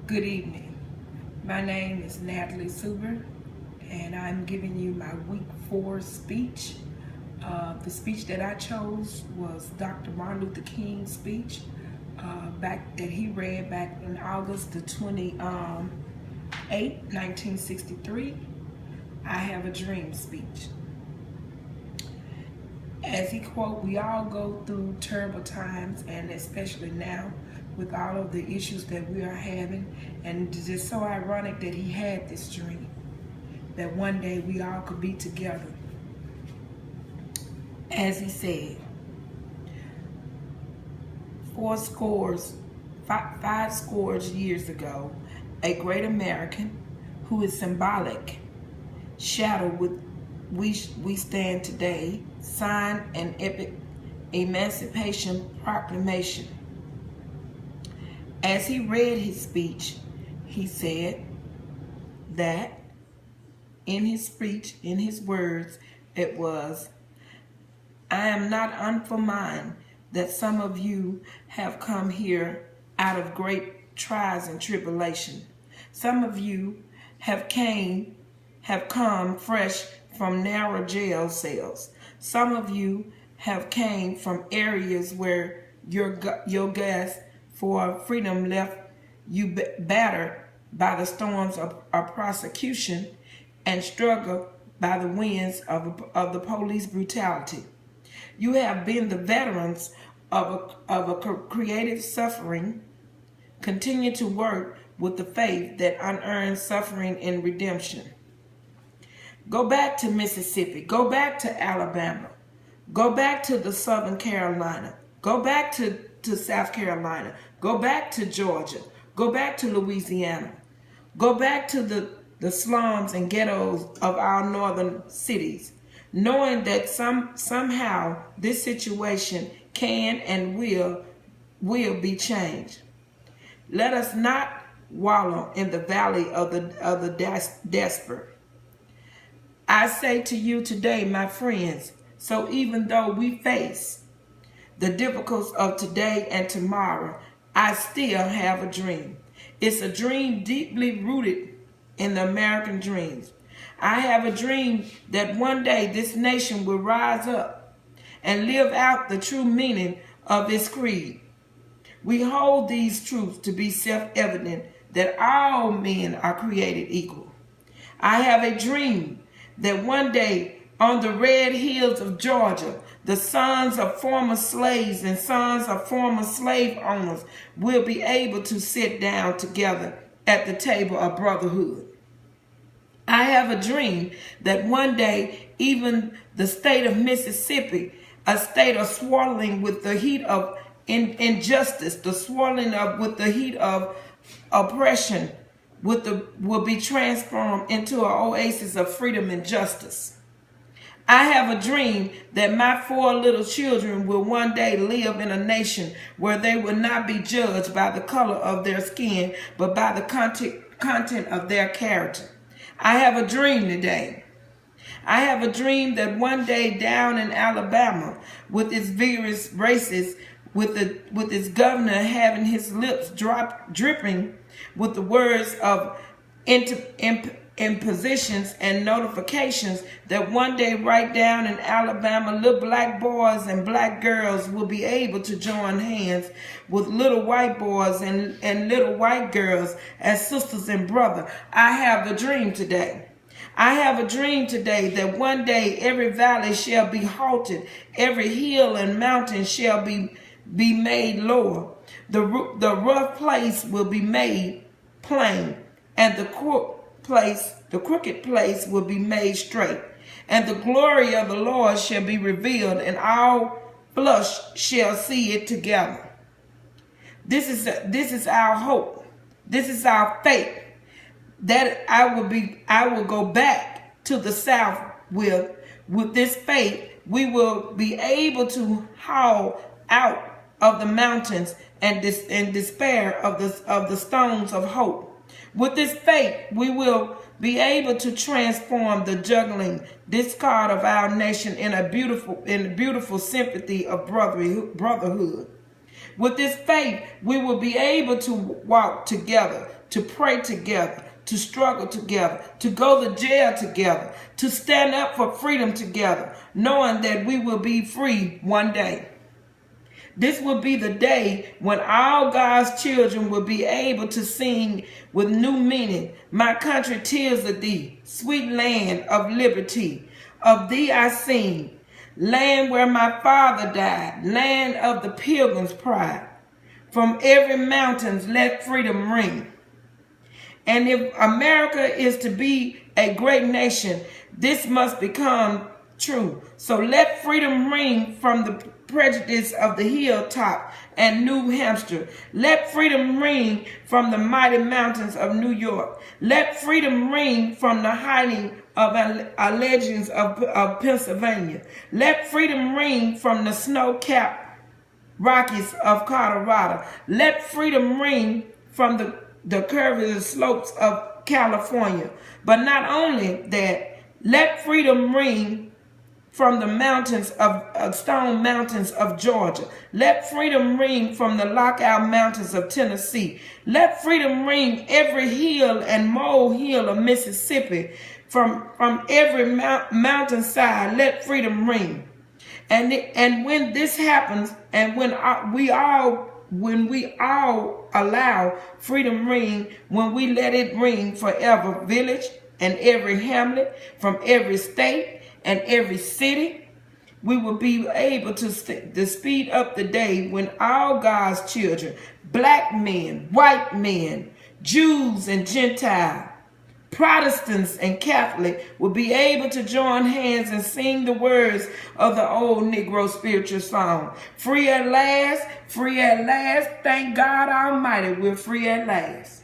Good evening. My name is Natalie Suber, and I'm giving you my week 4 speech. The speech that I chose was Dr. Martin Luther King's speech that he read back in August the 28th, 1963. I Have a Dream speech. As he quote, we all go through terrible times, and especially now with all of the issues that we are having. And it's just so ironic that he had this dream, that one day we all could be together. As he said, five scores years ago, a great American who is symbolic shadow with we stand today, signed an epic Emancipation Proclamation. As he read his speech, he said that in his speech, in his words, it was, I am not unforemined that some of you have come here out of great trials and tribulation. Some of you have come fresh from narrow jail cells. Some of you have came from areas where your gas for freedom left you battered by the storms of prosecution and struggled by the winds of the police brutality. You have been the veterans of a creative suffering, continue to work with the faith that unearned suffering in redemption. Go back to Mississippi. Go back to Alabama. Go back to the Southern Carolina. Go back to South Carolina. Go back to Georgia. Go back to Louisiana. Go back to the slums and ghettos of our northern cities, knowing that somehow this situation can and will be changed. Let us not wallow in the valley of the desperate. I say to you today, my friends, so even though we face the difficulties of today and tomorrow, I still have a dream. It's a dream deeply rooted in the American dreams. I have a dream that one day this nation will rise up and live out the true meaning of its creed. We hold these truths to be self-evident that all men are created equal. I have a dream that one day on the red hills of Georgia, the sons of former slaves and sons of former slave owners will be able to sit down together at the table of brotherhood. I have a dream that one day even the state of Mississippi, a state of swirling with the heat of injustice, the swirling up with the heat of oppression, will be transformed into an oasis of freedom and justice. I have a dream that my 4 little children will one day live in a nation where they will not be judged by the color of their skin, but by the content of their character. I have a dream today. I have a dream that one day down in Alabama, with its vigorous races, with its governor having his lips dripping with the words of impositions and notifications, that one day right down in Alabama, little black boys and black girls will be able to join hands with little white boys and little white girls as sisters and brothers. I have a dream today. I have a dream today that one day every valley shall be halted, every hill and mountain shall be made lower. The rough place will be made plain, and the crooked place will be made straight. And the glory of the Lord shall be revealed, and all flesh shall see it together. This is our hope. This is our faith, that I will go back to the South with this faith. We will be able to haul out of the mountains and despair of the stones of hope. With this faith, we will be able to transform the juggling discard of our nation in a beautiful sympathy of brotherhood. With this faith, we will be able to walk together to pray together, to struggle together, to go to jail together, to stand up for freedom together, knowing that we will be free one day. This will be the day when all God's children will be able to sing with new meaning. My country, 'tis of thee, sweet land of liberty. Of thee I sing, land where my father died, land of the pilgrim's pride. From every mountain let freedom ring. And if America is to be a great nation, this must become true. So let freedom ring from the prejudice of the hilltop and New Hampshire. Let freedom ring from the mighty mountains of New York. Let freedom ring from the hiding of legends of Pennsylvania. Let freedom ring from the snow-capped Rockies of Colorado. Let freedom ring from the curvy slopes of California. But not only that, let freedom ring from the mountains of Stone Mountains of Georgia. Let freedom ring from the Lookout Mountains of Tennessee. Let freedom ring every hill and molehill of Mississippi. From every mountainside, let freedom ring. And when this happens, and when we all allow freedom ring, when we let it ring for every village and every hamlet, from every state and every city, we will be able to speed up the day when all God's children, black men, white men, Jews and Gentiles, Protestants and Catholic, will be able to join hands and sing the words of the old Negro spiritual song. Free at last, thank God Almighty, we're free at last.